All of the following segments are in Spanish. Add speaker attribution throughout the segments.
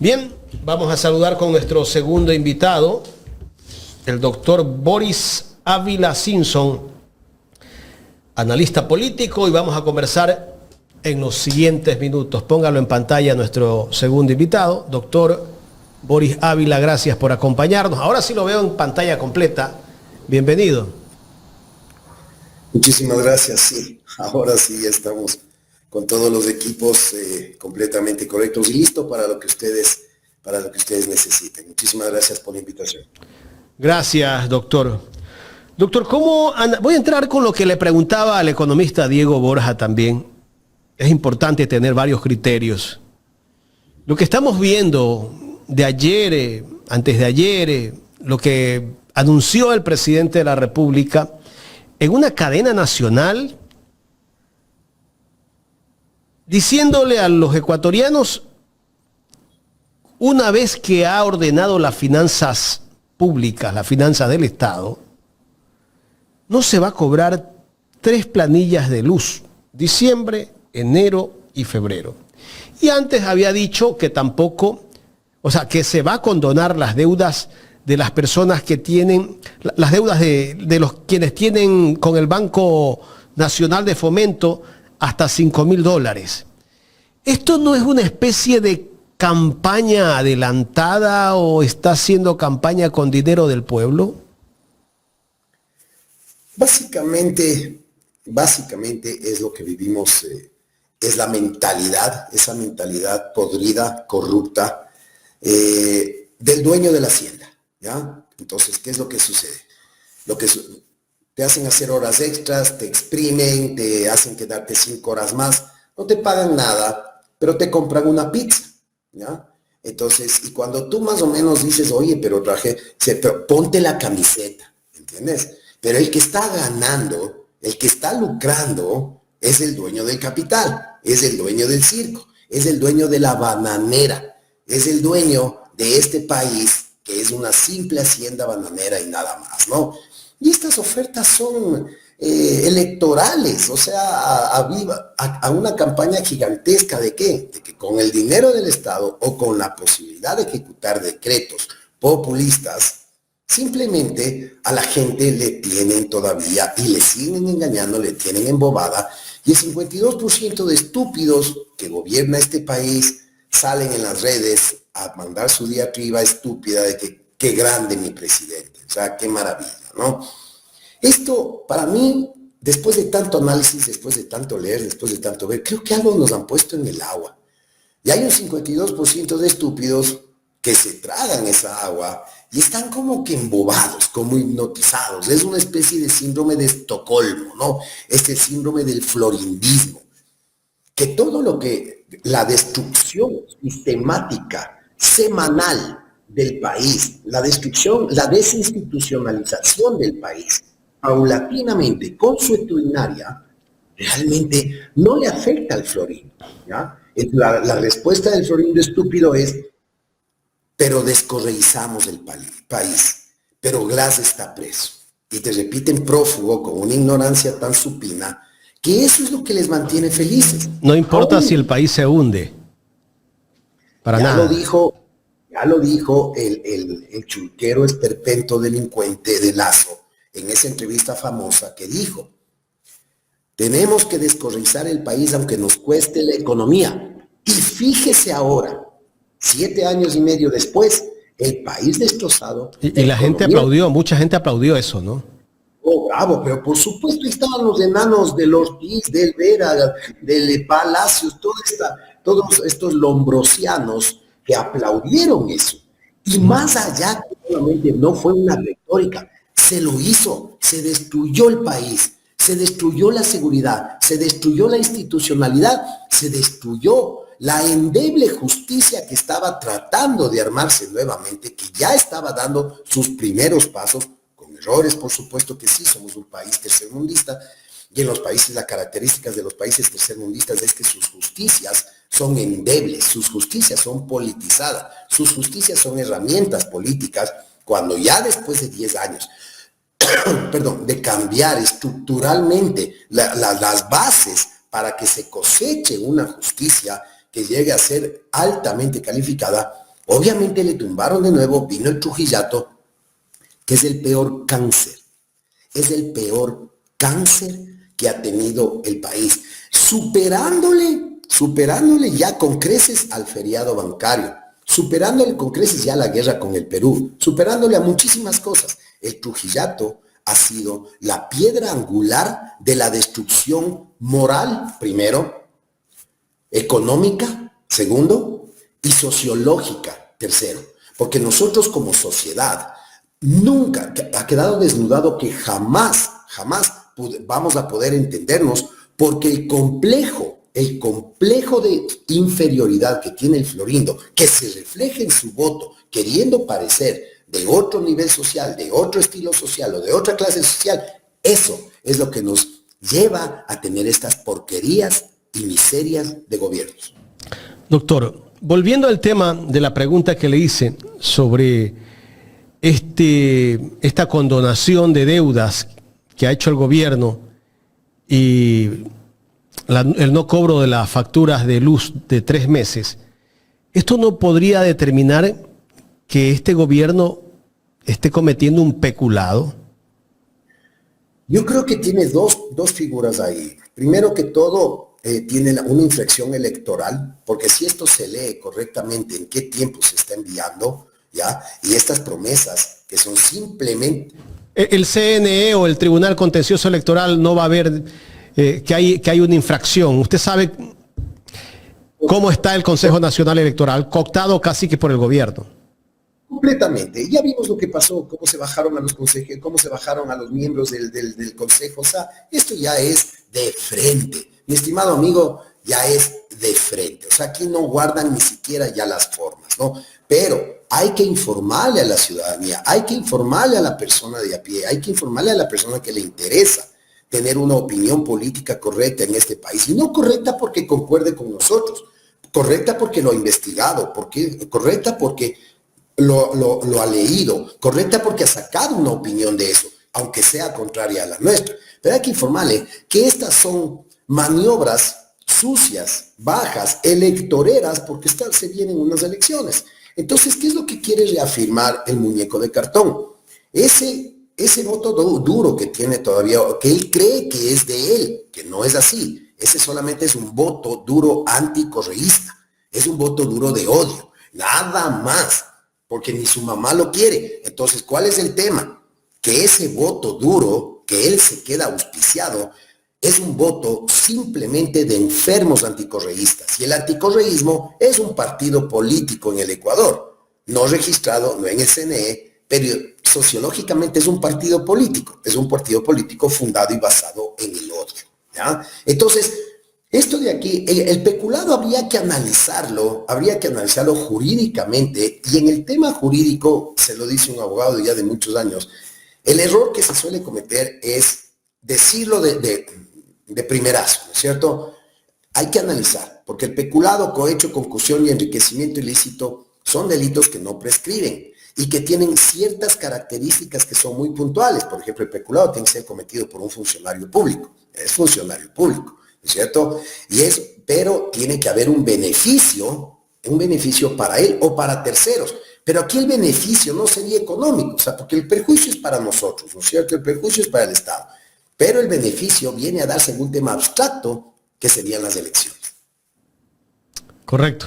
Speaker 1: Bien, vamos a saludar con nuestro segundo invitado, el doctor Boris Ávila Simpson, analista político, y vamos a conversar en los siguientes minutos. Póngalo en pantalla nuestro segundo invitado, doctor Boris Ávila, gracias por acompañarnos. Ahora sí lo veo en pantalla completa. Bienvenido.
Speaker 2: Muchísimas gracias, sí. Ahora sí ya estamos con todos los equipos completamente correctos y listo para lo que ustedes necesiten. Muchísimas gracias por la invitación.
Speaker 1: Gracias, doctor. Doctor, ¿cómo anda? Voy a entrar con lo que le preguntaba al economista Diego Borja también. Es importante tener varios criterios. Lo que estamos viendo de ayer, antes de ayer, lo que anunció el presidente de la República en una cadena nacional, diciéndole a los ecuatorianos, una vez que ha ordenado las finanzas públicas, las finanzas del Estado, no se va a cobrar 3 planillas de luz: diciembre, enero y febrero. Y antes había dicho que tampoco, que se va a condonar las deudas de las personas que tienen, las deudas de los quienes tienen con el Banco Nacional de Fomento hasta $5.000. ¿Esto no es una especie de campaña adelantada o está haciendo campaña con dinero del pueblo?
Speaker 2: Básicamente es lo que vivimos, es la mentalidad, esa mentalidad podrida, corrupta, del dueño de la hacienda, ¿ya? Entonces, ¿qué es lo que sucede? Te hacen hacer horas extras, te exprimen, te hacen quedarte 5 horas más, no te pagan nada, pero te compran una pizza, ¿ya? Entonces, y cuando tú más o menos dices, oye, pero ponte la camiseta, ¿entiendes? Pero el que está ganando, el que está lucrando, es el dueño del capital, es el dueño del circo, es el dueño de la bananera, es el dueño de este país, que es una simple hacienda bananera y nada más, ¿no? Y estas ofertas son electorales, o sea, a una campaña gigantesca ¿de qué? De que con el dinero del Estado o con la posibilidad de ejecutar decretos populistas, simplemente a la gente le tienen todavía y le siguen engañando, le tienen embobada, y el 52% de estúpidos que gobierna este país salen en las redes a mandar su diatriba estúpida de que qué grande mi presidente, o sea, qué maravilla, ¿no? Esto, para mí, después de tanto análisis, después de tanto leer, después de tanto ver, creo que algo nos han puesto en el agua. Y hay un 52% de estúpidos que se tragan esa agua y están como que embobados, como hipnotizados. Es una especie de síndrome de Estocolmo, ¿no? Este síndrome del florindismo. Que todo lo que, la destrucción sistemática, semanal del país, la destrucción, la desinstitucionalización del país, paulatinamente, consuetudinaria, realmente no le afecta al florindo, ¿ya? La respuesta del florindo estúpido es, pero descorreizamos el país, pero Glass está preso. Y te repiten prófugo con una ignorancia tan supina que eso es lo que les mantiene felices.
Speaker 1: No importa si el país se hunde. Para nada.
Speaker 2: Ya lo dijo el chulquero esperpento delincuente de Lazo en esa entrevista famosa que dijo: tenemos que descorreizar el país aunque nos cueste la economía. Y fíjese ahora, 7 años y medio después, el país destrozado.
Speaker 1: Y la gente aplaudió, mucha gente aplaudió eso, ¿no?
Speaker 2: Oh, bravo, pero por supuesto estaban los enanos del Ortiz, del Vera, del Palacios, todos estos lombrosianos que aplaudieron eso. Y más allá, solamente no fue una retórica, se lo hizo, se destruyó el país, se destruyó la seguridad, se destruyó la institucionalidad, se destruyó la endeble justicia que estaba tratando de armarse nuevamente, que ya estaba dando sus primeros pasos, con errores, por supuesto que sí, somos un país tercermundista, y en los países, las características de los países tercermundistas es que sus justicias son endebles, sus justicias son politizadas, sus justicias son herramientas políticas, cuando ya después de 10 años, de cambiar estructuralmente las bases para que se coseche una justicia que llegue a ser altamente calificada, Obviamente le tumbaron de nuevo, vino el Trujillato, que es el peor cáncer. Es el peor cáncer que ha tenido el país, superándole ya con creces al feriado bancario, superándole con creces ya la guerra con el Perú, superándole a muchísimas cosas. El Trujillato ha sido la piedra angular de la destrucción moral, primero, económica, segundo, y sociológica, tercero. Porque nosotros como sociedad nunca ha quedado desnudado que jamás vamos a poder entendernos, porque el complejo de inferioridad que tiene el florindo, que se refleja en su voto, queriendo parecer de otro nivel social, de otro estilo social o de otra clase social, eso es lo que nos lleva a tener estas porquerías y miserias de gobiernos.
Speaker 1: Doctor, volviendo al tema de la pregunta que le hice sobre esta condonación de deudas que ha hecho el gobierno y el no cobro de las facturas de luz de 3 meses, ¿esto no podría determinar que este gobierno esté cometiendo un peculado?
Speaker 2: Yo creo que tiene dos figuras ahí. Primero que todo, tiene una inflexión electoral, porque si esto se lee correctamente en qué tiempo se está enviando, ¿ya? Y estas promesas que son simplemente...
Speaker 1: El CNE o el Tribunal Contencioso Electoral no va a ver que hay una infracción. Usted sabe cómo está el Consejo Nacional Electoral, cooptado casi que por el gobierno.
Speaker 2: Completamente. Ya vimos lo que pasó, cómo se bajaron a los consejeros, cómo se bajaron a los miembros del consejo. O sea, esto ya es de frente. Mi estimado amigo, ya es de frente. O sea, aquí no guardan ni siquiera ya las formas, ¿no? Pero hay que informarle a la ciudadanía, hay que informarle a la persona de a pie, hay que informarle a la persona que le interesa tener una opinión política correcta en este país. Y no correcta porque concuerde con nosotros, correcta porque lo ha investigado, correcta porque lo ha leído, correcta porque ha sacado una opinión de eso, aunque sea contraria a la nuestra. Pero hay que informarle que estas son maniobras sucias, bajas, electoreras, porque se vienen unas elecciones. Entonces, ¿qué es lo que quiere reafirmar el muñeco de cartón? Ese voto duro que tiene todavía, que él cree que es de él, que no es así. Ese solamente es un voto duro anticorreísta, es un voto duro de odio, nada más, porque ni su mamá lo quiere. Entonces, ¿cuál es el tema? Que ese voto duro, que él se queda auspiciado, es un voto simplemente de enfermos anticorreístas. Y el anticorreísmo es un partido político en el Ecuador, no registrado, no en el CNE, pero sociológicamente es un partido político fundado y basado en el odio, ¿ya? Entonces, esto de aquí, el peculado habría que analizarlo jurídicamente, y en el tema jurídico, se lo dice un abogado ya de muchos años, el error que se suele cometer es decirlo de primerazo, ¿no es cierto? Hay que analizar, porque el peculado, cohecho, concusión y enriquecimiento ilícito son delitos que no prescriben y que tienen ciertas características que son muy puntuales. Por ejemplo, el peculado tiene que ser cometido por un funcionario público, es funcionario público, ¿no es cierto? Pero tiene que haber un beneficio para él o para terceros. Pero aquí el beneficio no sería económico, o sea, porque el perjuicio es para nosotros, ¿no es cierto? El perjuicio es para el Estado. Pero el beneficio viene a darse en un tema abstracto, que serían las elecciones.
Speaker 1: Correcto.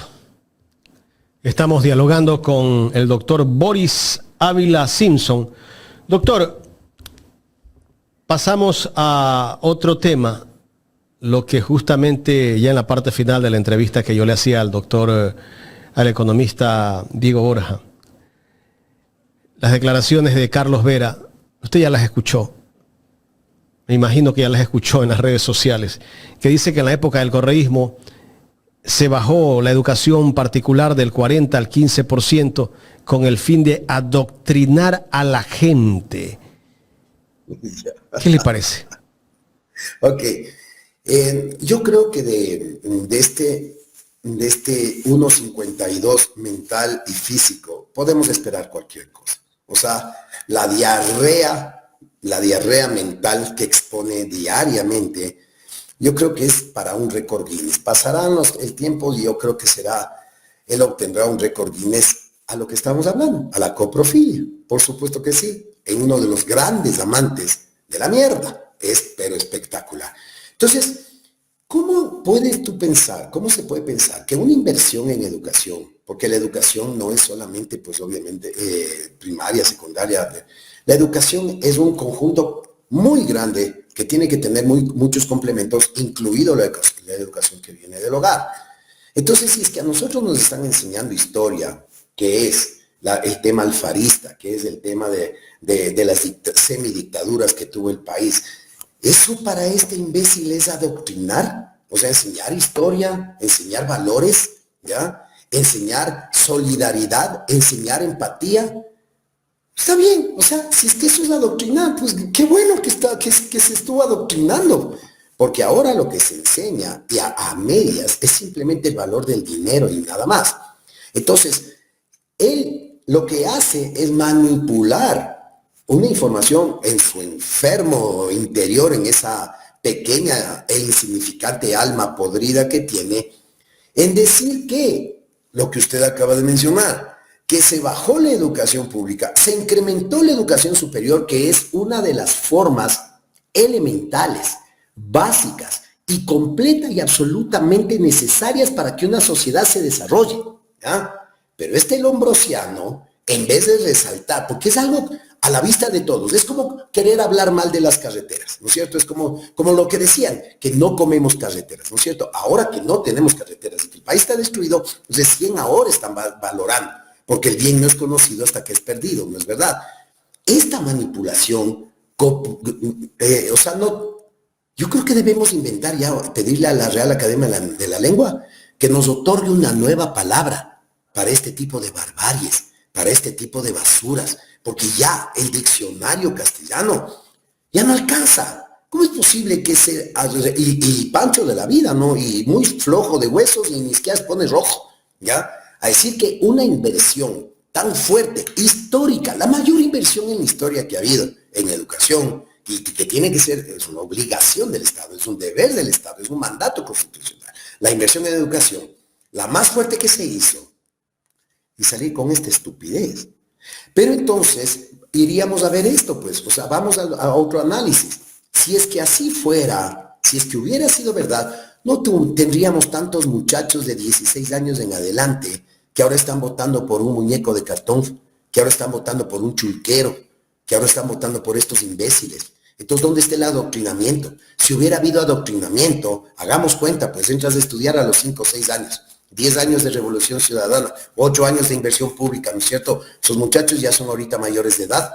Speaker 1: Estamos dialogando con el doctor Boris Ávila Simpson. Doctor, pasamos a otro tema, lo que justamente ya en la parte final de la entrevista que yo le hacía al economista Diego Borja. Las declaraciones de Carlos Vera, usted ya las escuchó. Me imagino que ya las escuchó en las redes sociales, que dice que en la época del correísmo se bajó la educación particular del 40 al 15% con el fin de adoctrinar a la gente. ¿Qué le parece?
Speaker 2: Ok. Yo creo que de este 1.52 mental y físico podemos esperar cualquier cosa. O sea, la diarrea mental que expone diariamente, yo creo que es para un récord Guinness. Pasarán el tiempo y yo creo que él obtendrá un récord Guinness a lo que estamos hablando, a la coprofilia. Por supuesto que sí, en uno de los grandes amantes de la mierda. Pero espectacular. Entonces, ¿cómo puedes tú pensar, cómo se puede pensar que una inversión en educación, porque la educación no es solamente, pues obviamente, primaria, secundaria, la educación es un conjunto muy grande que tiene que tener muchos complementos, incluido la educación que viene del hogar. Entonces, si es que a nosotros nos están enseñando historia, que es el tema alfarista, que es el tema de las semidictaduras que tuvo el país, ¿eso para este imbécil es adoctrinar? O sea, enseñar historia, enseñar valores, ¿ya? Enseñar solidaridad, enseñar empatía. Está bien, o sea, si es que eso es adoctrinar, pues qué bueno que se estuvo adoctrinando. Porque ahora lo que se enseña y a medias es simplemente el valor del dinero y nada más. Entonces, él lo que hace es manipular una información en su enfermo interior, en esa pequeña e insignificante alma podrida que tiene, en decir que, lo que usted acaba de mencionar, que se bajó la educación pública, se incrementó la educación superior, que es una de las formas elementales, básicas y completa y absolutamente necesarias para que una sociedad se desarrolle, ¿ya? Pero este lombrosiano, en vez de resaltar, porque es algo a la vista de todos, es como querer hablar mal de las carreteras, ¿no es cierto? Es como lo que decían, que no comemos carreteras, ¿no es cierto? Ahora que no tenemos carreteras y que el país está destruido, recién ahora están valorando, porque el bien no es conocido hasta que es perdido, ¿no es verdad? Esta manipulación, o sea, no, yo creo que debemos inventar ya, pedirle a la Real Academia de la Lengua que nos otorgue una nueva palabra para este tipo de barbaries, para este tipo de basuras, porque ya el diccionario castellano ya no alcanza. ¿Cómo es posible que y Pancho de la vida, ¿no? Y muy flojo de huesos y ni siquiera se pone rojo, ¿ya? A decir que una inversión tan fuerte, histórica, la mayor inversión en la historia que ha habido en educación, y que tiene que ser, es una obligación del Estado, es un deber del Estado, es un mandato constitucional. La inversión en educación, la más fuerte que se hizo, y salir con esta estupidez. Pero entonces iríamos a ver esto, pues, o sea, vamos a otro análisis. Si es que así fuera, si es que hubiera sido verdad, no tendríamos tantos muchachos de 16 años en adelante que ahora están votando por un muñeco de cartón, que ahora están votando por un chulquero, que ahora están votando por estos imbéciles. Entonces, ¿dónde está el adoctrinamiento? Si hubiera habido adoctrinamiento, hagamos cuenta, pues entras a estudiar a los 5 o 6 años. 10 años de revolución ciudadana, 8 años de inversión pública, ¿no es cierto? Esos muchachos ya son ahorita mayores de edad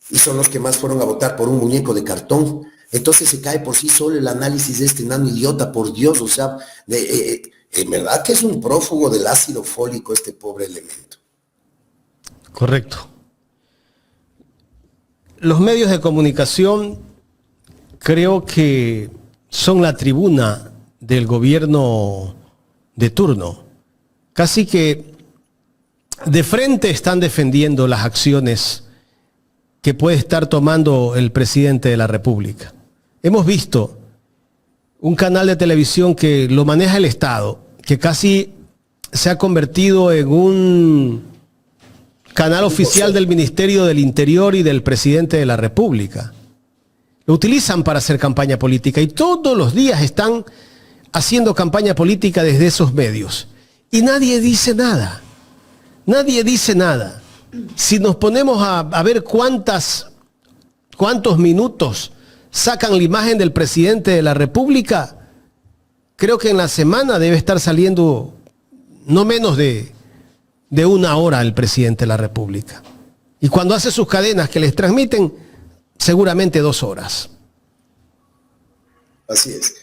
Speaker 2: y son los que más fueron a votar por un muñeco de cartón. Entonces se cae por sí solo el análisis de este enano idiota, por Dios, o sea, en verdad que es un prófugo del ácido fólico este pobre elemento.
Speaker 1: Correcto. Los medios de comunicación creo que son la tribuna del gobierno de turno. Casi que de frente están defendiendo las acciones que puede estar tomando el presidente de la República. Hemos visto un canal de televisión que lo maneja el Estado, que casi se ha convertido en un canal oficial del Ministerio del Interior y del presidente de la República. Lo utilizan para hacer campaña política y todos los días están haciendo campaña política desde esos medios. Y nadie dice nada. Nadie dice nada. Si nos ponemos a ver cuántos minutos sacan la imagen del presidente de la República, creo que en la semana debe estar saliendo no menos de 1 hora el presidente de la República. Y cuando hace sus cadenas que les transmiten, seguramente 2 horas.
Speaker 2: Así es.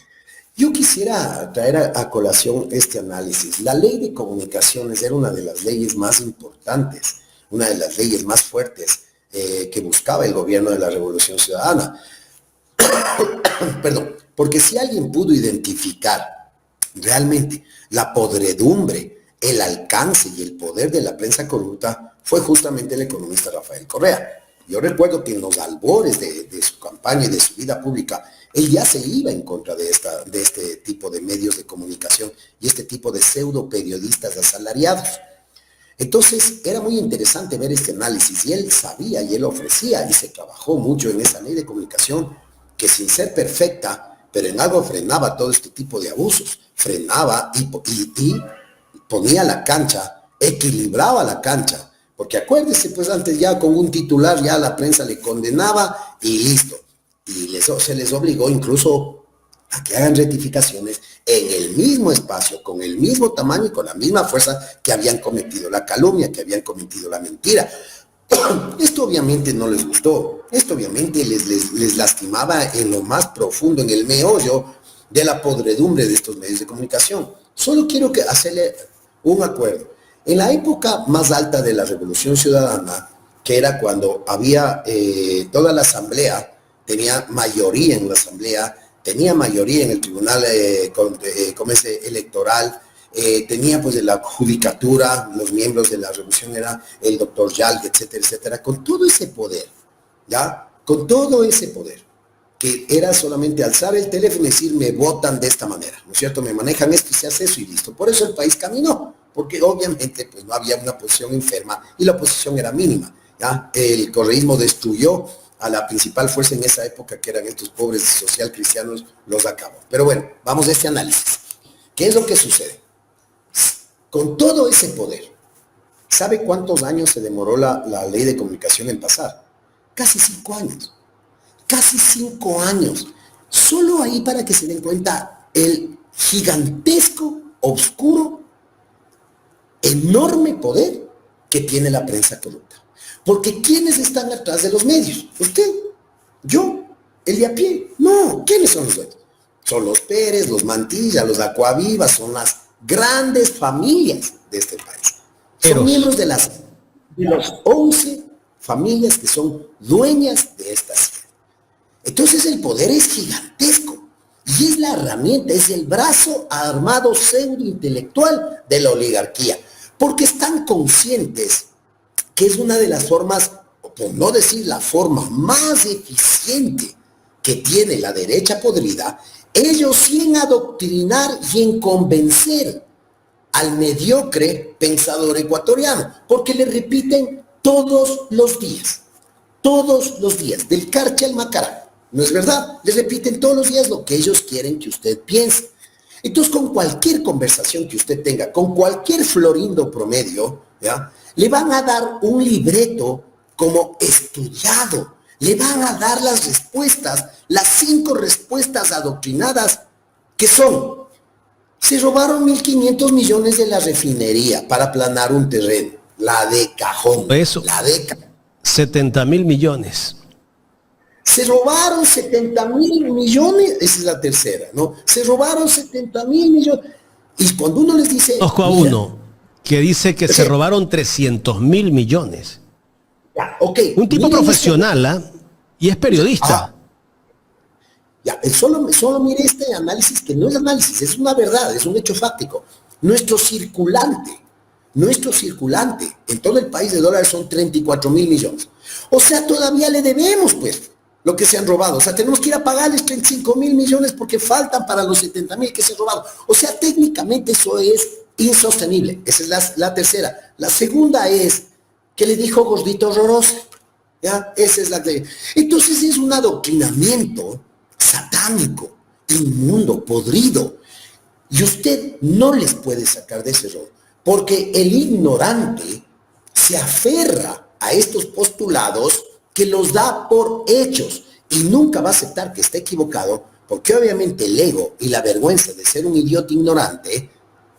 Speaker 2: Yo quisiera traer a colación este análisis. La ley de comunicaciones era una de las leyes más importantes, una de las leyes más fuertes que buscaba el gobierno de la Revolución Ciudadana. Perdón, porque si alguien pudo identificar realmente la podredumbre, el alcance y el poder de la prensa corrupta, fue justamente el economista Rafael Correa. Yo recuerdo que en los albores de su campaña y de su vida pública, él ya se iba en contra de este tipo de medios de comunicación y este tipo de pseudo periodistas asalariados. Entonces era muy interesante ver este análisis y él sabía y él ofrecía y se trabajó mucho en esa ley de comunicación que sin ser perfecta, pero en algo frenaba todo este tipo de abusos, frenaba y ponía la cancha, equilibraba la cancha, porque acuérdese pues antes ya con un titular ya la prensa le condenaba y listo, y se les obligó incluso a que hagan rectificaciones en el mismo espacio, con el mismo tamaño y con la misma fuerza que habían cometido la calumnia, que habían cometido la mentira. Esto obviamente no les gustó, esto obviamente les lastimaba en lo más profundo, en el meollo de la podredumbre de estos medios de comunicación. Solo quiero hacerle un acuerdo. En la época más alta de la Revolución Ciudadana, que era cuando había toda la asamblea, tenía mayoría en la asamblea, tenía mayoría en el tribunal electoral, tenía pues de la judicatura, los miembros de la revolución era el doctor Yalg, etcétera, etcétera, con todo ese poder, ¿ya? Con todo ese poder, que era solamente alzar el teléfono y decir, me votan de esta manera, ¿no es cierto? Me manejan esto y se hace eso y listo. Por eso el país caminó, porque obviamente pues no había una posición enferma y la oposición era mínima, ¿ya? El correísmo destruyó a la principal fuerza en esa época, que eran estos pobres social cristianos, los acabó. Pero bueno, vamos a este análisis. ¿Qué es lo que sucede? Con todo ese poder, ¿sabe cuántos años se demoró la ley de comunicación en pasar? Casi 5 años. Casi 5 años. Solo ahí para que se den cuenta el gigantesco, oscuro, enorme poder que tiene la prensa corrupta. Porque ¿quiénes están atrás de los medios? ¿Usted? ¿Yo? ¿El de a pie? No. ¿Quiénes son los dueños? Son los Pérez, los Mantilla, los Acuavivas, son las grandes familias de este país. Son miembros de las 11 familias que son dueñas de esta ciudad. Entonces el poder es gigantesco y es la herramienta, es el brazo armado pseudo-intelectual de la oligarquía, porque están conscientes que es una de las formas, por no decir la forma más eficiente que tiene la derecha podrida, ellos sí en adoctrinar y en convencer al mediocre pensador ecuatoriano, porque le repiten todos los días, del Carchi al Macará, ¿no es verdad? Le repiten todos los días lo que ellos quieren que usted piense. Entonces, con cualquier conversación que usted tenga, con cualquier florindo promedio, ¿ya?, le van a dar un libreto como estudiado, le van a dar las respuestas, las 5 respuestas adoctrinadas, que son: se robaron 1.500 millones de la refinería para aplanar un terreno, la de cajón,
Speaker 1: eso,
Speaker 2: la de cajón.
Speaker 1: 70.000 millones.
Speaker 2: Se robaron 70.000 millones, esa es la tercera, ¿no? Se robaron 70.000 millones. Y cuando uno les dice...
Speaker 1: Conozco a uno que dice que se robaron 300.000 millones.
Speaker 2: Ya, okay.
Speaker 1: Un tipo profesional, ¿eh? Y es periodista.
Speaker 2: Ya, solo mire este análisis, que no es análisis, es una verdad, es un hecho fáctico. Nuestro circulante en todo el país de dólares son 34.000 millones. O sea, todavía le debemos, pues, lo que se han robado. O sea, tenemos que ir a pagarles 35.000 millones porque faltan para los 70.000 que se han robado. O sea, técnicamente eso es insostenible. Esa es la tercera. La segunda es que le dijo gordito horroroso. ¿Ya? Esa es la que... Entonces es un adoctrinamiento satánico, inmundo, podrido. Y usted no les puede sacar de ese error, porque el ignorante se aferra a estos postulados que los da por hechos y nunca va a aceptar que esté equivocado, porque obviamente el ego y la vergüenza de ser un idiota ignorante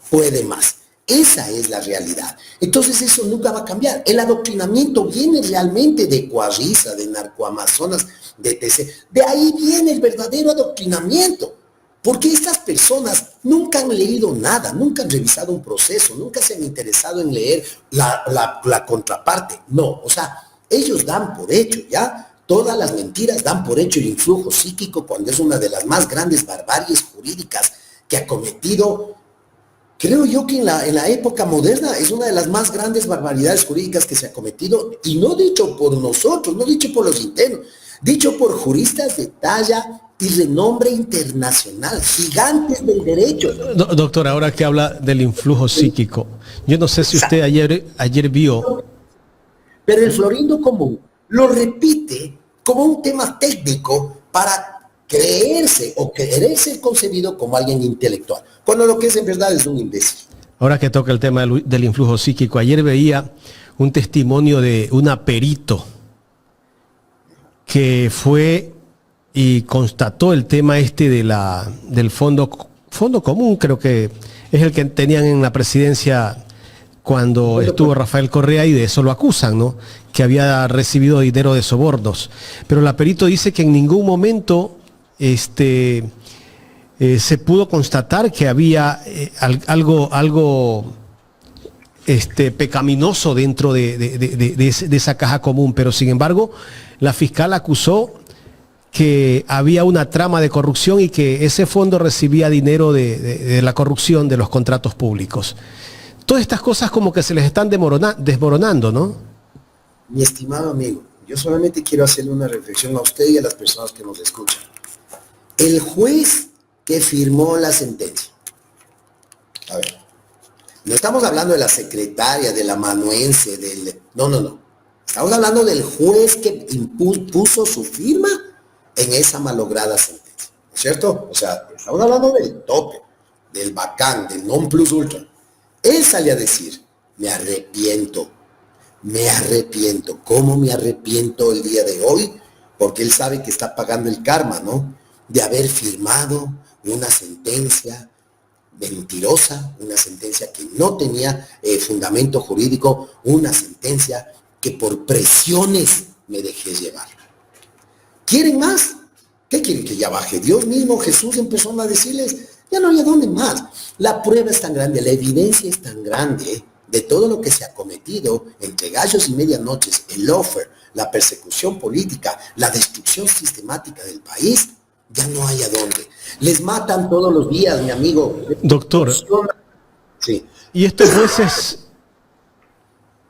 Speaker 2: puede más. Esa es la realidad. Entonces eso nunca va a cambiar. El adoctrinamiento viene realmente de Coarriza, de Narcoamazonas, de TC. De ahí viene el verdadero adoctrinamiento. Porque estas personas nunca han leído nada, nunca han revisado un proceso, nunca se han interesado en leer la contraparte. No, o sea, ellos dan por hecho, ¿ya? Todas las mentiras dan por hecho el influjo psíquico, cuando es una de las más grandes barbaries jurídicas que ha cometido. Creo yo que en la época moderna es una de las más grandes barbaridades jurídicas que se ha cometido, y no dicho por nosotros, no dicho por los internos, dicho por juristas de talla y renombre internacional, gigantes del derecho.
Speaker 1: Doctor, ahora que habla del influjo psíquico, yo no sé si usted ayer vio.
Speaker 2: Pero el florindo común lo repite como un tema técnico para creerse o querer ser concebido como alguien intelectual, cuando lo que es en verdad es un imbécil.
Speaker 1: Ahora que toca el tema del influjo psíquico, ayer veía un testimonio de una perito que fue y constató el tema del fondo común, creo que es el que tenían en la presidencia cuando estuvo Rafael Correa, y de eso lo acusan, ¿no? Que había recibido dinero de sobornos. Pero la perito dice que en ningún momento se pudo constatar que había algo pecaminoso dentro de esa caja común, pero sin embargo la fiscal acusó que había una trama de corrupción y que ese fondo recibía dinero de la corrupción de los contratos públicos. Todas estas cosas como que se les están desmoronando, ¿no?
Speaker 2: Mi estimado amigo, yo solamente quiero hacerle una reflexión a usted y a las personas que nos escuchan. El juez que firmó la sentencia, a ver, no estamos hablando de la secretaria, de la amanuense, no. Estamos hablando del juez que puso su firma en esa malograda sentencia, ¿no es cierto? O sea, estamos hablando del tope, del bacán, del non plus ultra. Él sale a decir, me arrepiento. ¿Cómo me arrepiento el día de hoy? Porque él sabe que está pagando el karma, ¿no? De haber firmado una sentencia mentirosa, una sentencia que no tenía fundamento jurídico, una sentencia que por presiones me dejé llevar. ¿Quieren más? ¿Qué quieren que ya baje? Dios mismo, Jesús en persona a decirles, ya no hay a dónde más. La prueba es tan grande, la evidencia es tan grande de todo lo que se ha cometido entre gallos y medianoches, el lawfare, la persecución política, la destrucción sistemática del país, ya no hay a dónde. Les matan todos los días, mi amigo.
Speaker 1: Doctor,
Speaker 2: sí.
Speaker 1: ¿Y estos jueces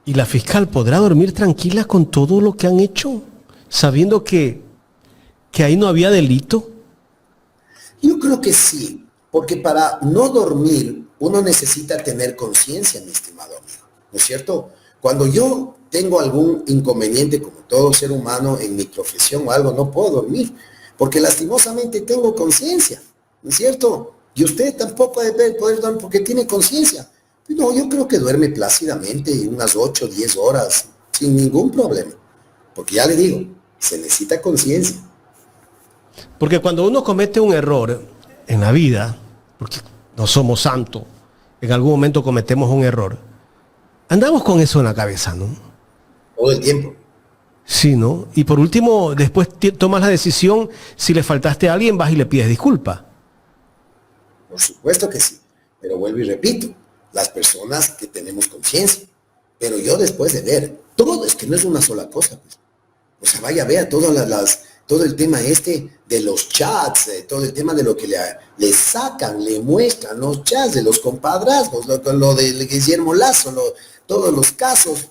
Speaker 1: y la fiscal podrá dormir tranquila con todo lo que han hecho, sabiendo que ahí no había delito?
Speaker 2: Yo creo que sí, porque para no dormir uno necesita tener conciencia, mi estimado amigo, ¿no es cierto? Cuando yo tengo algún inconveniente, como todo ser humano, en mi profesión o algo, no puedo dormir, porque lastimosamente tengo conciencia, ¿no es cierto? Y usted tampoco debe poder dormir porque tiene conciencia. No, yo creo que duerme plácidamente unas 8 o 10 horas, sin ningún problema, porque ya le digo, se necesita conciencia.
Speaker 1: Porque cuando uno comete un error en la vida, porque no somos santos, en algún momento cometemos un error, andamos con eso en la cabeza, ¿no?
Speaker 2: Todo el tiempo.
Speaker 1: Sí, ¿no? Y por último, después tomas la decisión, si le faltaste a alguien, vas y le pides disculpas.
Speaker 2: Por supuesto que sí, pero vuelvo y repito, las personas que tenemos conciencia, pero yo después de ver, todo es que no es una sola cosa, pues. O sea, vaya a ver todo el tema de los chats, todo el tema de lo que le sacan, le muestran los chats de los compadrazgos, lo de Guillermo Lazo, todos los casos.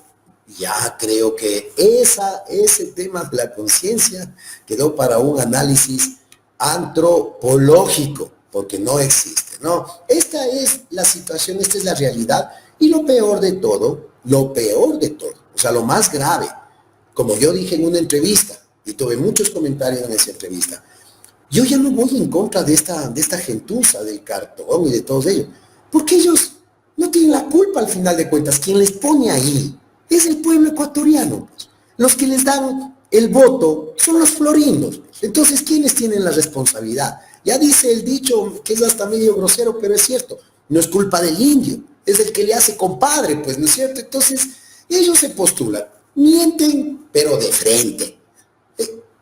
Speaker 2: Ya creo que ese tema de la conciencia quedó para un análisis antropológico, porque no existe, ¿no? Esta es la situación, esta es la realidad, y lo peor de todo, o sea, lo más grave, como yo dije en una entrevista, y tuve muchos comentarios en esa entrevista, yo ya no voy en contra de esta gentuza, del cartón y de todos ellos, porque ellos no tienen la culpa al final de cuentas. Quien les pone ahí es el pueblo ecuatoriano, pues. Los que les dan el voto son los florindos, pues. Entonces, ¿quiénes tienen la responsabilidad? Ya dice el dicho, que es hasta medio grosero, pero es cierto, no es culpa del indio, es el que le hace compadre, pues, ¿no es cierto? Entonces, ellos se postulan, mienten, pero de frente.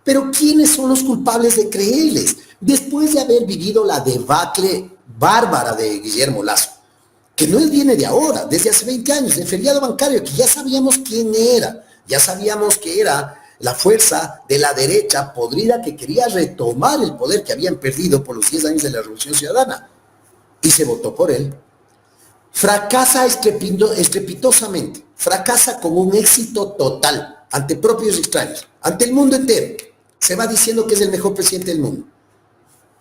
Speaker 2: Pero ¿quiénes son los culpables de creerles? Después de haber vivido la debacle bárbara de Guillermo Lazo, que no viene de ahora, desde hace 20 años, el feriado bancario, que ya sabíamos quién era, ya sabíamos que era la fuerza de la derecha podrida que quería retomar el poder que habían perdido por los 10 años de la Revolución Ciudadana, y se votó por él. Fracasa estrepitosamente, fracasa con un éxito total, ante propios y extraños, ante el mundo entero. Se va diciendo que es el mejor presidente del mundo.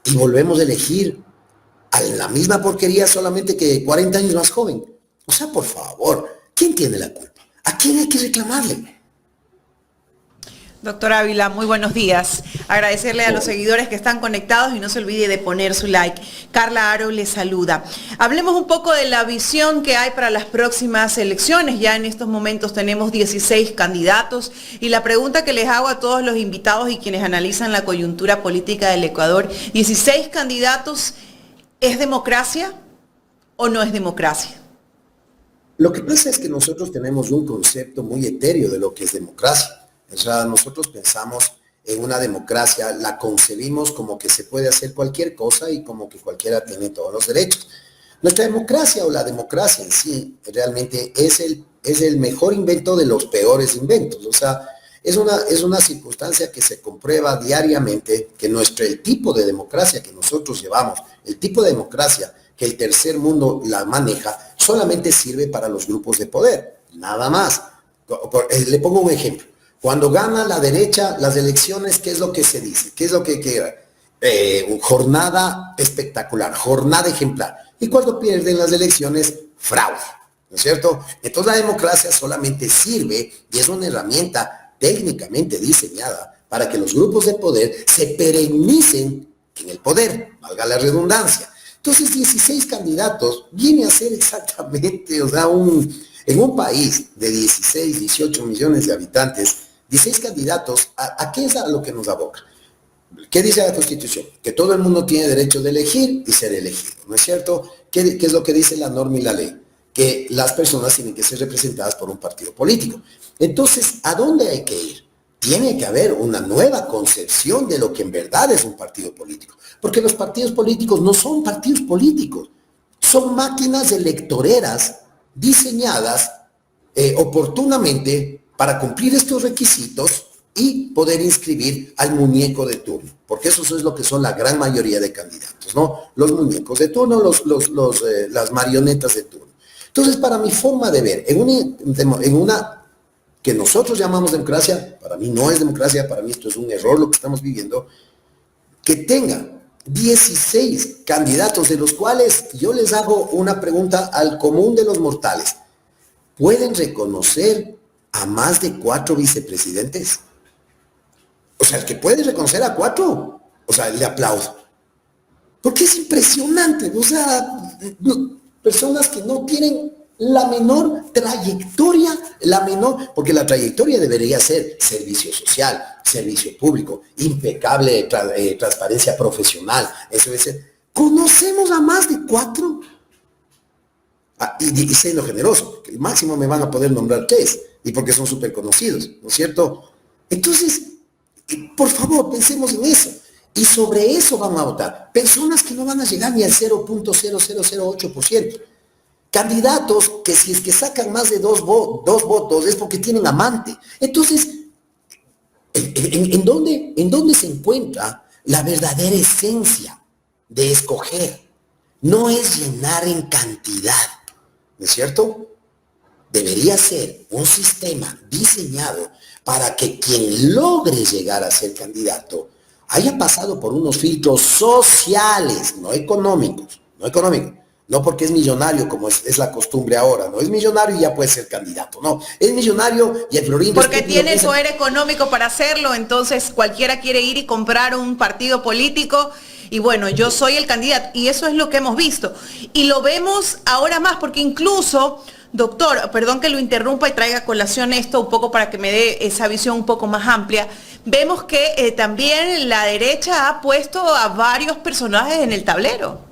Speaker 2: y volvemos a elegir a la misma porquería, solamente que 40 años más joven. O sea, por favor, ¿quién tiene la culpa? ¿A quién hay que reclamarle?
Speaker 3: Doctor Ávila, muy buenos días. Agradecerle a los seguidores que están conectados y no se olvide de poner su like. Carla Aro le saluda. Hablemos un poco de la visión que hay para las próximas elecciones. Ya en estos momentos tenemos 16 candidatos y la pregunta que les hago a todos los invitados y quienes analizan la coyuntura política del Ecuador, 16 candidatos, ¿es democracia o no es democracia?
Speaker 2: Lo que pasa es que nosotros tenemos un concepto muy etéreo de lo que es democracia. O sea, nosotros pensamos en una democracia, la concebimos como que se puede hacer cualquier cosa y como que cualquiera tiene todos los derechos. Nuestra democracia o la democracia en sí realmente es el mejor invento de los peores inventos. O sea, es una circunstancia que se comprueba diariamente que el tipo de democracia que nosotros llevamos, el tipo de democracia que el tercer mundo la maneja, solamente sirve para los grupos de poder, nada más. Le pongo un ejemplo. Cuando gana la derecha las elecciones, ¿qué es lo que se dice? ¿Qué es lo que queda? Jornada espectacular, jornada ejemplar. Y cuando pierden las elecciones, fraude, ¿no es cierto? Entonces la democracia solamente sirve y es una herramienta técnicamente diseñada para que los grupos de poder se perennicen en el poder, valga la redundancia. Entonces 16 candidatos viene a ser exactamente, o sea, en un país de 16, 18 millones de habitantes, 16 candidatos, ¿a qué es a lo que nos aboca? ¿Qué dice la Constitución? Que todo el mundo tiene derecho de elegir y ser elegido, ¿no es cierto? ¿Qué es lo que dice la norma y la ley? Que las personas tienen que ser representadas por un partido político. Entonces, ¿a dónde hay que ir? Tiene que haber una nueva concepción de lo que en verdad es un partido político. Porque los partidos políticos no son partidos políticos, son máquinas electoreras diseñadas oportunamente para cumplir estos requisitos y poder inscribir al muñeco de turno, porque eso es lo que son la gran mayoría de candidatos, ¿no? Los muñecos de turno, las marionetas de turno. Entonces, para mi forma de ver, en una que nosotros llamamos democracia, para mí no es democracia, para mí esto es un error lo que estamos viviendo, que tenga 16 candidatos, de los cuales yo les hago una pregunta al común de los mortales. ¿Pueden reconocer a más de 4 vicepresidentes? O sea, el que puede reconocer a 4, o sea, le aplaudo. Porque es impresionante, o sea, personas que no tienen la menor trayectoria, porque la trayectoria debería ser servicio social, servicio público, impecable transparencia profesional, eso debe ser. ¿Conocemos a más de 4? Y siendo generoso, que el máximo me van a poder nombrar 3, y porque son súper conocidos, ¿no es cierto? Entonces, por favor, pensemos en eso. Y sobre eso vamos a votar. Personas que no van a llegar ni al 0.0008%. Candidatos que si es que sacan más de dos votos es porque tienen amante. Entonces, ¿en dónde se encuentra la verdadera esencia de escoger? No es llenar en cantidad, ¿no es cierto? Debería ser un sistema diseñado para que quien logre llegar a ser candidato haya pasado por unos filtros sociales, no económicos, no porque es millonario como es la costumbre ahora, no es millonario y ya puede ser candidato, no, es millonario y el florindo
Speaker 3: porque tiene el poder económico para hacerlo, entonces cualquiera quiere ir y comprar un partido político y bueno, yo soy el candidato y eso es lo que hemos visto y lo vemos ahora más porque incluso, doctor, perdón que lo interrumpa y traiga a colación esto un poco para que me dé esa visión un poco más amplia, vemos que también la derecha ha puesto a varios personajes en el tablero.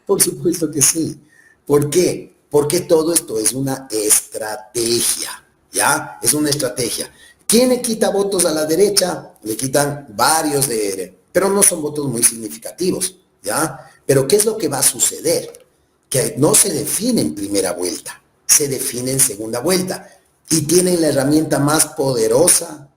Speaker 2: Por supuesto que sí. ¿Por qué? Porque todo esto es una estrategia, ¿ya? Es una estrategia. ¿Quién le quita votos a la derecha? Le quitan varios pero no son votos muy significativos, ¿ya? Pero ¿qué es lo que va a suceder? Que no se define en primera vuelta, se define en segunda vuelta. Y tienen la herramienta más poderosa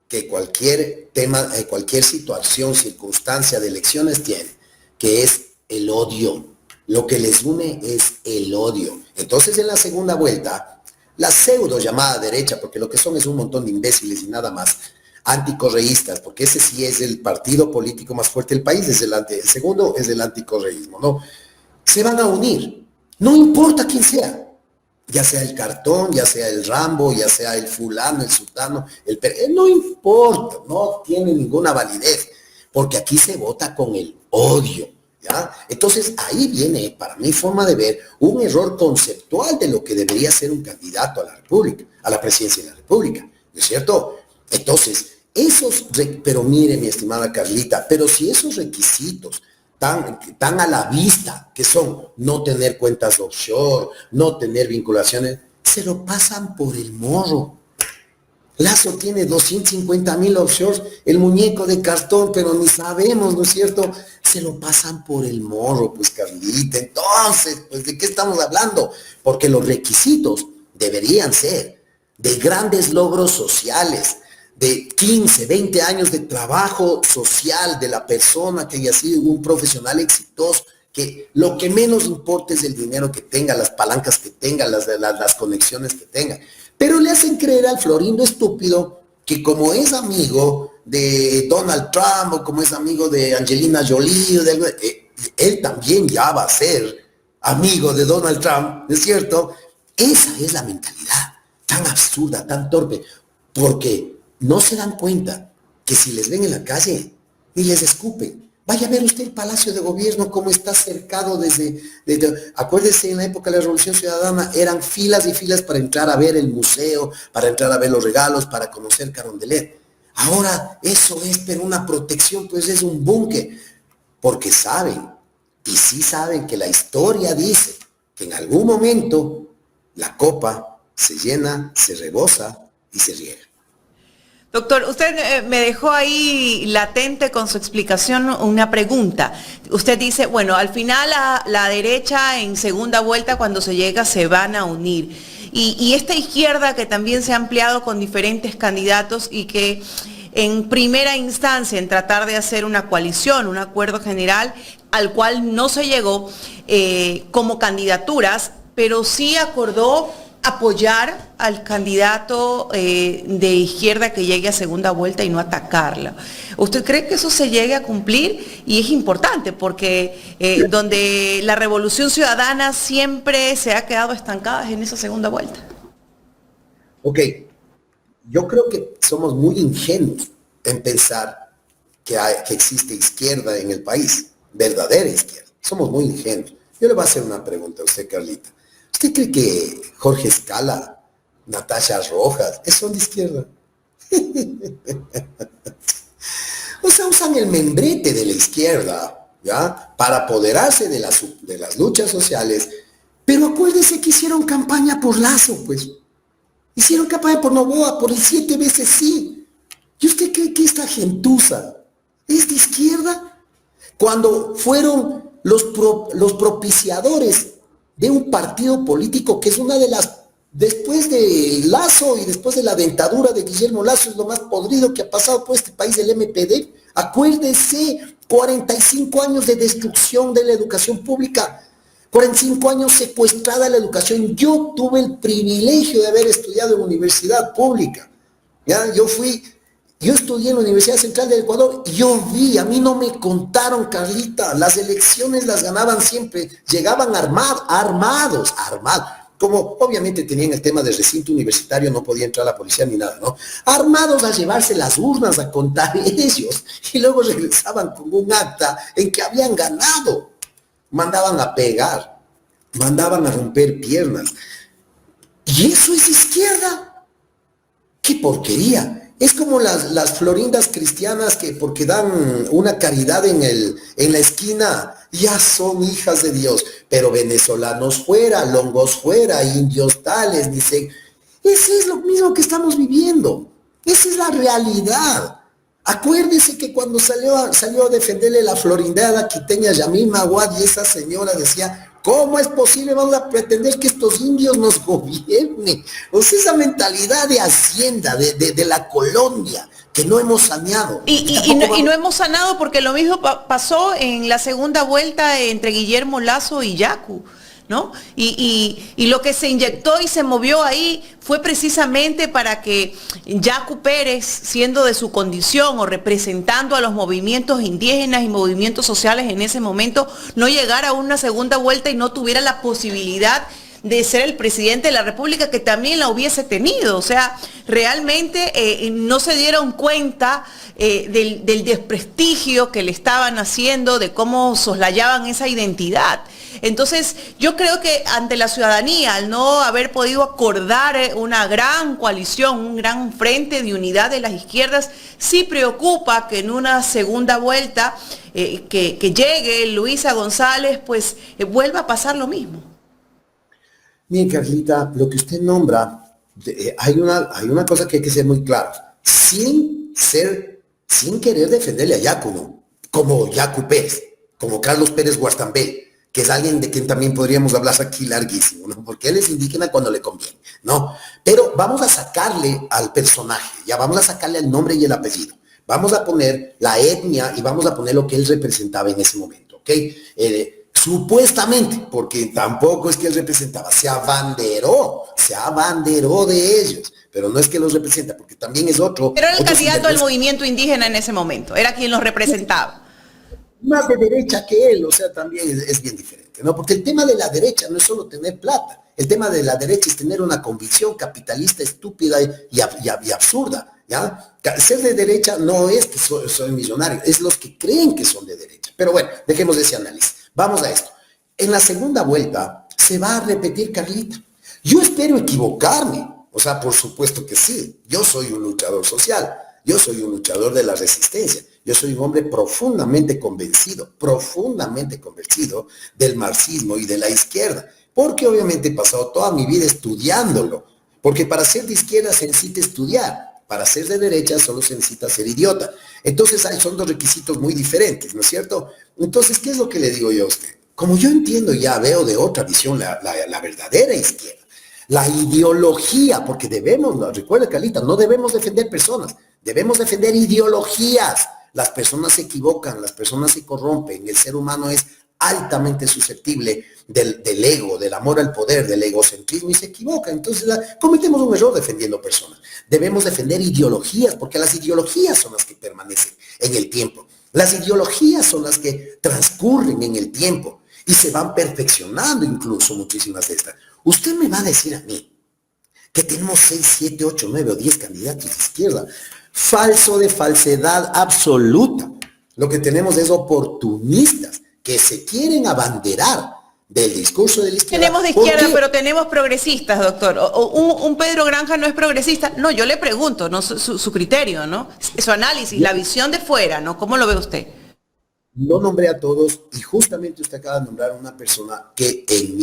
Speaker 2: que cualquier tema, cualquier situación, circunstancia de elecciones tiene, que es el odio. Lo que les une es el odio. Entonces, en la segunda vuelta, la pseudo llamada derecha, porque lo que son es un montón de imbéciles y nada más, anticorreístas, porque ese sí es el partido político más fuerte del país, el segundo es el anticorreísmo, ¿no? Se van a unir, no importa quién sea, ya sea el Cartón, ya sea el Rambo, ya sea el fulano, el sultano, no importa, no tiene ninguna validez, porque aquí se vota con el odio, ¿ya? Entonces ahí viene, para mi forma de ver, un error conceptual de lo que debería ser un candidato a la República, a la presidencia de la República, ¿no es cierto? Entonces, pero mire, mi estimada Carlita, pero si esos requisitos tan a la vista, que son no tener cuentas offshore, no tener vinculaciones, se lo pasan por el morro. Lazo tiene 250,000 offshores, el muñeco de cartón, pero ni sabemos, ¿no es cierto? Se lo pasan por el morro, pues Carlita. Entonces, pues ¿de qué estamos hablando? Porque los requisitos deberían ser de grandes logros sociales, de 15, 20 años de trabajo social de la persona que haya sido un profesional exitoso, que lo que menos importa es el dinero que tenga, las palancas que tenga, las conexiones que tenga. Pero le hacen creer al florindo estúpido que como es amigo de Donald Trump o como es amigo de Angelina Jolie, él también ya va a ser amigo de Donald Trump, ¿no es cierto? Esa es la mentalidad tan absurda, tan torpe, porque no se dan cuenta que si les ven en la calle ni les escupen. Vaya a ver usted el Palacio de Gobierno, cómo está cercado acuérdese, en la época de la Revolución Ciudadana eran filas y filas para entrar a ver el museo, para entrar a ver los regalos, para conocer Carondelet. Ahora eso es, pero una protección, pues es un búnker, porque saben, y sí saben que la historia dice que en algún momento la copa se llena, se rebosa y se riega.
Speaker 3: Doctor, usted me dejó ahí latente con su explicación una pregunta. Usted dice, bueno, al final la derecha en segunda vuelta cuando se llega se van a unir. Y esta izquierda que también se ha ampliado con diferentes candidatos y que en primera instancia en tratar de hacer una coalición, un acuerdo general al cual no se llegó como candidaturas, pero sí acordó apoyar al candidato de izquierda que llegue a segunda vuelta y no atacarla. ¿Usted cree que eso se llegue a cumplir? Y es importante porque donde la Revolución Ciudadana siempre se ha quedado estancada en esa segunda vuelta.
Speaker 2: Ok, yo creo que somos muy ingenuos en pensar que existe izquierda en el país, verdadera izquierda. Somos muy ingenuos. Yo le voy a hacer una pregunta a usted, Carlita. ¿Usted cree que Jorge Escala, Natasha Rojas, son de izquierda? O sea, usan el membrete de la izquierda, ¿ya? Para apoderarse de las luchas sociales. Pero acuérdense que hicieron campaña por Lazo, pues. Hicieron campaña por Noboa, por el 7 veces sí. ¿Y usted cree que esta gentuza es de izquierda? Cuando fueron los propiciadores de un partido político que es una de las, después de Lazo y después de la dentadura de Guillermo Lazo, es lo más podrido que ha pasado por este país, el MPD. Acuérdese, 45 años de destrucción de la educación pública, 45 años secuestrada la educación. Yo tuve el privilegio de haber estudiado en una universidad pública, ¿ya? Yo estudié en la Universidad Central del Ecuador y yo vi, a mí no me contaron, Carlita, las elecciones las ganaban siempre, llegaban armados, como obviamente tenían el tema del recinto universitario, no podía entrar la policía ni nada, ¿no? Armados a llevarse las urnas, a contar ellos, y luego regresaban con un acta en que habían ganado. Mandaban a pegar, mandaban a romper piernas. ¿Y eso es izquierda? ¡Qué porquería! Es como las florindas cristianas que porque dan una caridad en la esquina, ya son hijas de Dios, pero venezolanos fuera, longos fuera, indios tales, dice. Ese es lo mismo que estamos viviendo. Esa es la realidad. Acuérdese que cuando salió a defenderle la florindada quiteña Yamil Maguad y esa señora decía, ¿cómo es posible? Vamos a pretender que estos indios nos gobiernen. O sea, esa mentalidad de hacienda, de la colonia, que no hemos saneado.
Speaker 3: Y no hemos sanado porque lo mismo pasó en la segunda vuelta entre Guillermo Lazo y Yacu. ¿no? Y lo que se inyectó y se movió ahí fue precisamente para que Yacu Pérez, siendo de su condición o representando a los movimientos indígenas y movimientos sociales en ese momento, no llegara a una segunda vuelta y no tuviera la posibilidad de ser el presidente de la República, que también la hubiese tenido. O sea, realmente no se dieron cuenta del desprestigio que le estaban haciendo, de cómo soslayaban esa identidad. Entonces, yo creo que ante la ciudadanía, al no haber podido acordar una gran coalición, un gran frente de unidad de las izquierdas, sí preocupa que en una segunda vuelta que llegue Luisa González, pues vuelva a pasar lo mismo.
Speaker 2: Bien, Carlita, lo que usted nombra, hay una cosa que hay que ser muy clara, sin querer defenderle a Yacu, ¿no? Como Yacu Pérez, como Carlos Pérez Guastambel, que es alguien de quien también podríamos hablar aquí larguísimo, ¿no? Porque él es indígena cuando le conviene, ¿no? Pero vamos a sacarle al personaje, ya vamos a sacarle el nombre y el apellido, vamos a poner la etnia y vamos a poner lo que él representaba en ese momento, ¿ok? Supuestamente, porque tampoco es que él representaba, se abanderó de ellos, pero no es que los representa, porque también es otro.
Speaker 3: Pero era el candidato al movimiento indígena en ese momento, era quien los representaba.
Speaker 2: Más de derecha que él, o sea, también es bien diferente, ¿no? Porque el tema de la derecha no es solo tener plata, el tema de la derecha es tener una convicción capitalista estúpida y absurda, ¿ya? Ser de derecha no es que soy millonario, es los que creen que son de derecha. Pero bueno, dejemos ese análisis. Vamos a esto. En la segunda vuelta se va a repetir, Carlita. Yo espero equivocarme. O sea, por supuesto que sí. Yo soy un luchador social. Yo soy un luchador de la resistencia. Yo soy un hombre profundamente convencido del marxismo y de la izquierda. Porque obviamente he pasado toda mi vida estudiándolo. Porque para ser de izquierda se necesita estudiar. Para ser de derecha solo se necesita ser idiota. Entonces son dos requisitos muy diferentes, ¿no es cierto? Entonces, ¿qué es lo que le digo yo a usted? Como yo entiendo, ya veo de otra visión la verdadera izquierda, la ideología, porque recuerda, Carlita, no debemos defender personas, debemos defender ideologías. Las personas se equivocan, las personas se corrompen, el ser humano es altamente susceptible del ego, del amor al poder, del egocentrismo y se equivoca. Entonces cometemos un error defendiendo personas. Debemos defender ideologías porque las ideologías son las que permanecen en el tiempo. Las ideologías son las que transcurren en el tiempo y se van perfeccionando incluso muchísimas de estas. Usted me va a decir a mí que tenemos 6, 7, 8, 9 o 10 candidatos de izquierda. Falso de falsedad absoluta. Lo que tenemos es oportunistas que se quieren abanderar del discurso de la izquierda.
Speaker 3: Tenemos de izquierda, pero tenemos progresistas, doctor. Un Pedro Granja no es progresista. No, yo le pregunto, ¿no? Su criterio, ¿no? Su análisis, la visión de fuera, ¿no? ¿Cómo lo ve usted?
Speaker 2: No nombré a todos y justamente usted acaba de nombrar a una persona que en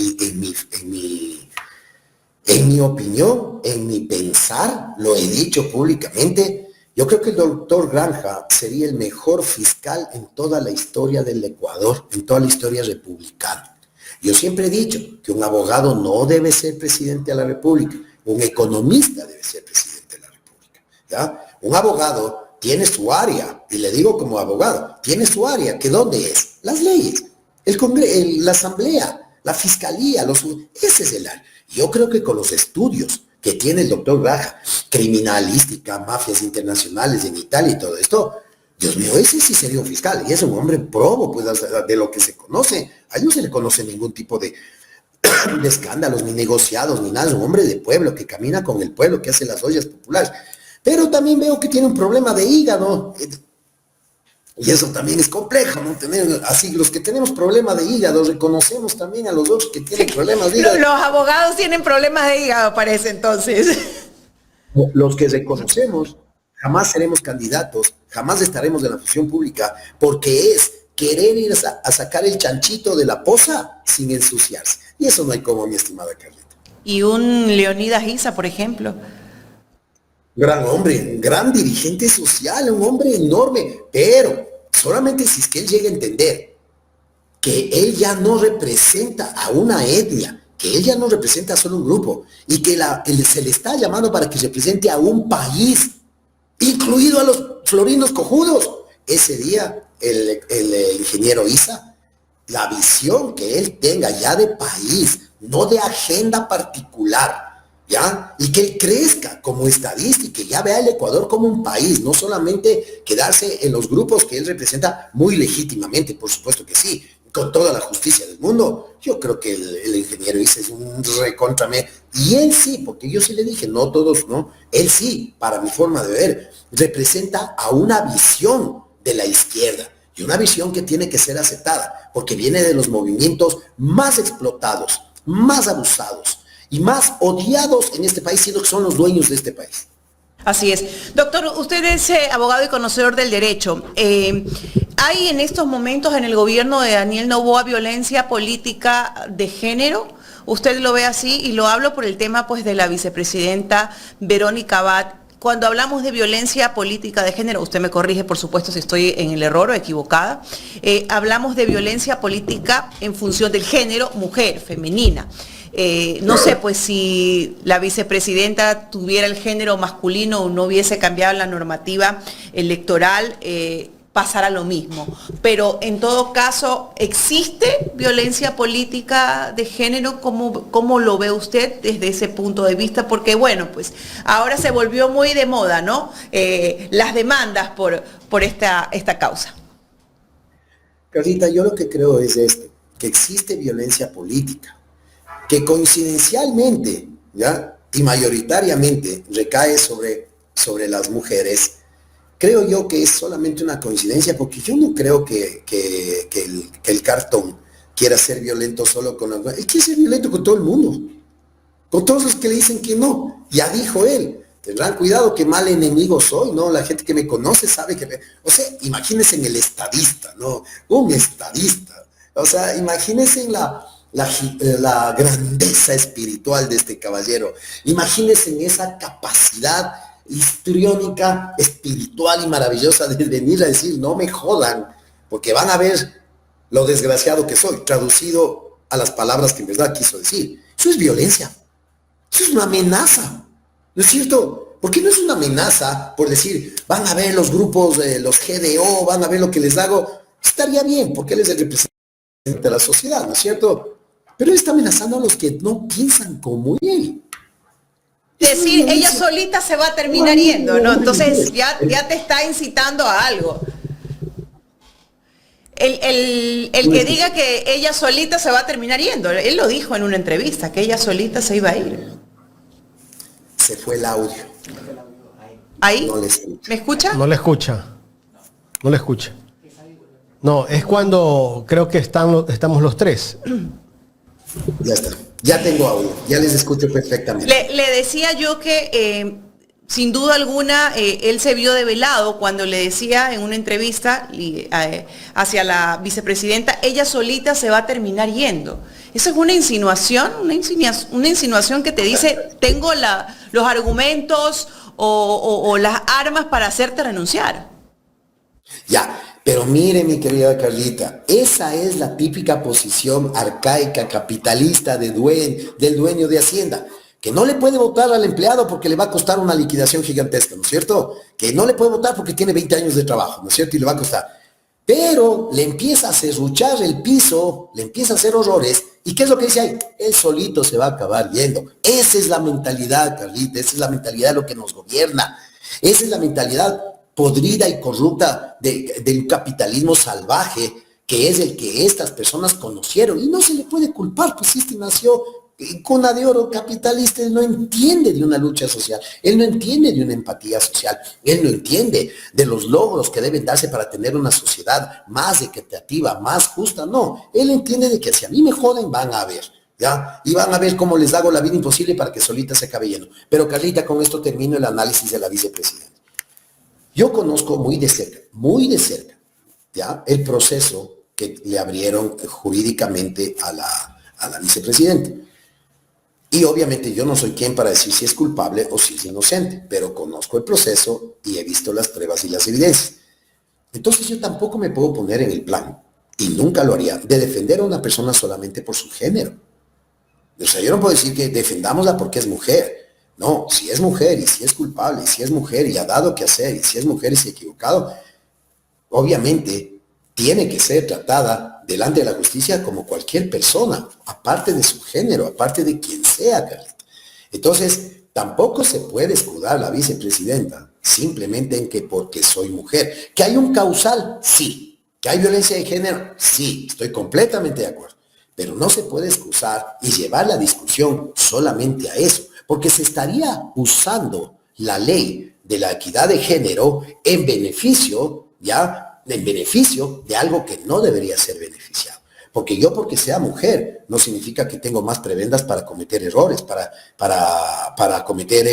Speaker 2: mi opinión, en mi pensar, lo he dicho públicamente, yo creo que el doctor Granja sería el mejor fiscal en toda la historia del Ecuador, en toda la historia republicana. Yo siempre he dicho que un abogado no debe ser presidente de la República, un economista debe ser presidente de la República, ¿ya? Un abogado tiene su área, y le digo como abogado, tiene su área, ¿que dónde es? Las leyes, el Congreso, la Asamblea, la Fiscalía, ese es el área. Yo creo que con los estudios que tiene el doctor Granja, criminalística, mafias internacionales en Italia y todo esto, Dios mío, ese sí sería un fiscal, y es un hombre probo, pues, de lo que se conoce. A él no se le conoce ningún tipo de escándalos, ni negociados, ni nada. Es un hombre de pueblo, que camina con el pueblo, que hace las ollas populares. Pero también veo que tiene un problema de hígado. Y eso también es complejo, ¿no? Así, los que tenemos problema de hígado, reconocemos también a los otros que tienen problemas de hígado.
Speaker 3: Los abogados tienen problemas de hígado, parece, entonces.
Speaker 2: Los que reconocemos, jamás seremos candidatos, jamás estaremos en la función pública, porque es querer ir a sacar el chanchito de la poza sin ensuciarse. Y eso no hay como, mi estimada Carlita.
Speaker 3: Y un Leonidas Issa, por ejemplo.
Speaker 2: Gran hombre, gran dirigente social, un hombre enorme, pero solamente si es que él llega a entender que él ya no representa a una etnia, que él ya no representa a solo un grupo, y que se le está llamando para que represente a un país, incluido a los florinos cojudos. Ese día el ingeniero Issa la visión que él tenga ya de país, no de agenda particular, ¿ya? Y que él crezca como estadista y que ya vea el Ecuador como un país, no solamente quedarse en los grupos que él representa muy legítimamente, por supuesto que sí, con toda la justicia del mundo. Yo creo que el ingeniero dice es un recontrame, y él sí, porque yo sí le dije, no todos, no, él sí, para mi forma de ver, representa a una visión de la izquierda, y una visión que tiene que ser aceptada, porque viene de los movimientos más explotados, más abusados y más odiados en este país, siendo que son los dueños de este país.
Speaker 3: Así es. Doctor, usted es abogado y conocedor del derecho. ¿Hay en estos momentos en el gobierno de Daniel Noboa violencia política de género? ¿Usted lo ve así? Y lo hablo por el tema pues de la vicepresidenta Verónica Abad. Cuando hablamos de violencia política de género, usted me corrige por supuesto si estoy en el error o equivocada, hablamos de violencia política en función del género mujer, femenina. No sé, pues si la vicepresidenta tuviera el género masculino o no hubiese cambiado la normativa electoral, pasará lo mismo. Pero en todo caso, ¿existe violencia política de género? ¿Cómo lo ve usted desde ese punto de vista? Porque bueno, pues ahora se volvió muy de moda, ¿no? Las demandas por esta causa.
Speaker 2: Carlita, yo lo que creo es que existe violencia política, que coincidencialmente, ¿ya? Y mayoritariamente recae sobre las mujeres. Creo yo que es solamente una coincidencia, porque yo no creo que el cartón quiera ser violento solo con las mujeres. Él quiere ser violento con todo el mundo, con todos los que le dicen que no. Ya dijo él, tendrán cuidado que mal enemigo soy, ¿no? La gente que me conoce sabe que... O sea, imagínense en el estadista, ¿no? Un estadista. O sea, imagínense en la grandeza espiritual de este caballero. Imagínense en esa capacidad histriónica, espiritual y maravillosa de venir a decir, no me jodan, porque van a ver lo desgraciado que soy, traducido a las palabras que en verdad quiso decir. Eso es violencia, eso es una amenaza, ¿no es cierto? Porque no es una amenaza por decir, van a ver los grupos, los GDO, van a ver lo que les hago. Estaría bien, porque él es el representante de la sociedad, ¿no es cierto? Pero él está amenazando a los que no piensan como él.
Speaker 3: Decir, ella solita se va a terminar yendo, ¿no? Entonces ya te está incitando a algo. El que diga que ella solita se va a terminar yendo, él lo dijo en una entrevista, que ella solita se iba a ir.
Speaker 2: Se fue el audio.
Speaker 3: ¿Ahí?
Speaker 2: No le escucha.
Speaker 3: ¿Me escucha?
Speaker 1: No le escucha. No le escucha. No, es cuando creo que estamos los tres.
Speaker 2: Ya está. Ya tengo audio. Ya les escucho perfectamente.
Speaker 3: Le decía yo que sin duda alguna él se vio develado cuando le decía en una entrevista hacia la vicepresidenta, ella solita se va a terminar yendo. Esa es una insinuación que te dice, tengo los argumentos o las armas para hacerte renunciar.
Speaker 2: Ya, pero mire, mi querida Carlita, esa es la típica posición arcaica, capitalista del dueño de Hacienda, que no le puede votar al empleado porque le va a costar una liquidación gigantesca, ¿no es cierto? Que no le puede votar porque tiene 20 años de trabajo, ¿no es cierto? Y le va a costar. Pero le empieza a serruchar el piso, le empieza a hacer horrores, ¿y qué es lo que dice ahí? Él solito se va a acabar yendo. Esa es la mentalidad, Carlita, esa es la mentalidad de lo que nos gobierna. Esa es la mentalidad podrida y corrupta del capitalismo salvaje, que es el que estas personas conocieron, y no se le puede culpar, pues este nació en cuna de oro capitalista. Él no entiende de una lucha social, él no entiende de una empatía social, él no entiende de los logros que deben darse para tener una sociedad más equitativa, más justa, no, él entiende de que si a mí me joden van a ver, ¿ya? Y van a ver cómo les hago la vida imposible para que solita se acabe yendo. Pero Carlita, con esto termino el análisis de la vicepresidenta. Yo conozco muy de cerca, ¿ya? El proceso que le abrieron jurídicamente a la vicepresidenta. Y obviamente yo no soy quien para decir si es culpable o si es inocente, pero conozco el proceso y he visto las pruebas y las evidencias. Entonces yo tampoco me puedo poner en el plan, y nunca lo haría, de defender a una persona solamente por su género. O sea, yo no puedo decir que defendámosla porque es mujer. No, si es mujer y si es culpable, y si es mujer y ha dado que hacer, y si es mujer y se ha equivocado, obviamente tiene que ser tratada delante de la justicia como cualquier persona, aparte de su género, aparte de quien sea, Carlito. Entonces, tampoco se puede escudar la vicepresidenta simplemente en que porque soy mujer. ¿Que hay un causal? Sí. ¿Que hay violencia de género? Sí, estoy completamente de acuerdo. Pero no se puede excusar y llevar la discusión solamente a eso, porque se estaría usando la ley de la equidad de género en beneficio, ¿ya? En beneficio de algo que no debería ser beneficiado. Porque yo, porque sea mujer, no significa que tengo más prebendas para cometer errores, para cometer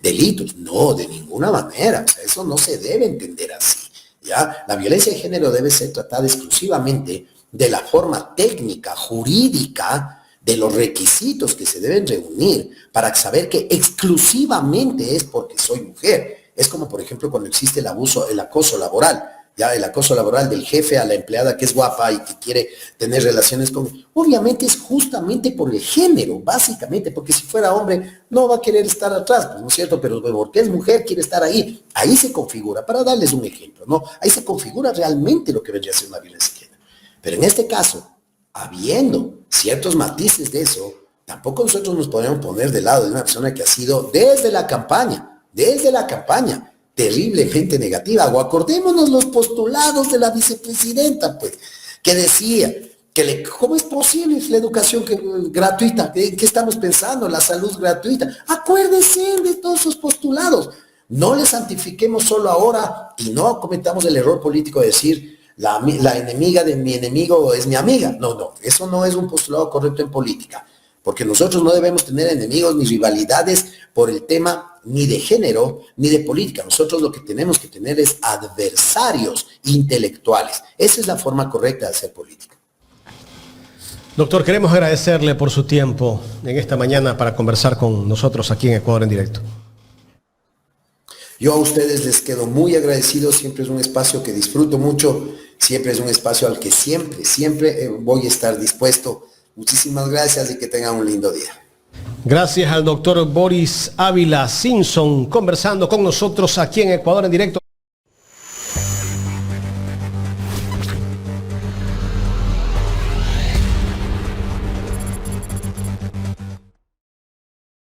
Speaker 2: delitos. No, de ninguna manera. O sea, eso no se debe entender así, ¿ya? La violencia de género debe ser tratada exclusivamente de la forma técnica, jurídica, de los requisitos que se deben reunir para saber que exclusivamente es porque soy mujer. Es como, por ejemplo, cuando existe el abuso, el acoso laboral. Ya el acoso laboral del jefe a la empleada que es guapa y que quiere tener relaciones con... Obviamente es justamente por el género, básicamente, porque si fuera hombre no va a querer estar atrás, pues, ¿no es cierto? Pero porque es mujer quiere estar ahí. Ahí se configura, para darles un ejemplo, ¿no? Ahí se configura realmente lo que vendría a ser una violencia de género. Pero en este caso, habiendo ciertos matices de eso, tampoco nosotros nos podemos poner del lado de una persona que ha sido desde la campaña, terriblemente negativa. O acordémonos los postulados de la vicepresidenta, pues, que decía que ¿cómo es posible la educación gratuita? ¿Qué estamos pensando? La salud gratuita. Acuérdense de todos esos postulados. No le santifiquemos solo ahora y no cometamos el error político de decir la enemiga de mi enemigo es mi amiga. No, eso no es un postulado correcto en política. Porque nosotros no debemos tener enemigos ni rivalidades por el tema ni de género ni de política. Nosotros lo que tenemos que tener es adversarios intelectuales. Esa es la forma correcta de hacer política.
Speaker 1: Doctor, queremos agradecerle por su tiempo en esta mañana para conversar con nosotros aquí en Ecuador en Directo.
Speaker 2: Yo a ustedes les quedo muy agradecido. Siempre es un espacio que disfruto mucho. Siempre es un espacio al que siempre voy a estar dispuesto. Muchísimas gracias y que tengan un lindo día.
Speaker 1: Gracias al doctor Boris Ávila Simpson conversando con nosotros aquí en Ecuador en Directo.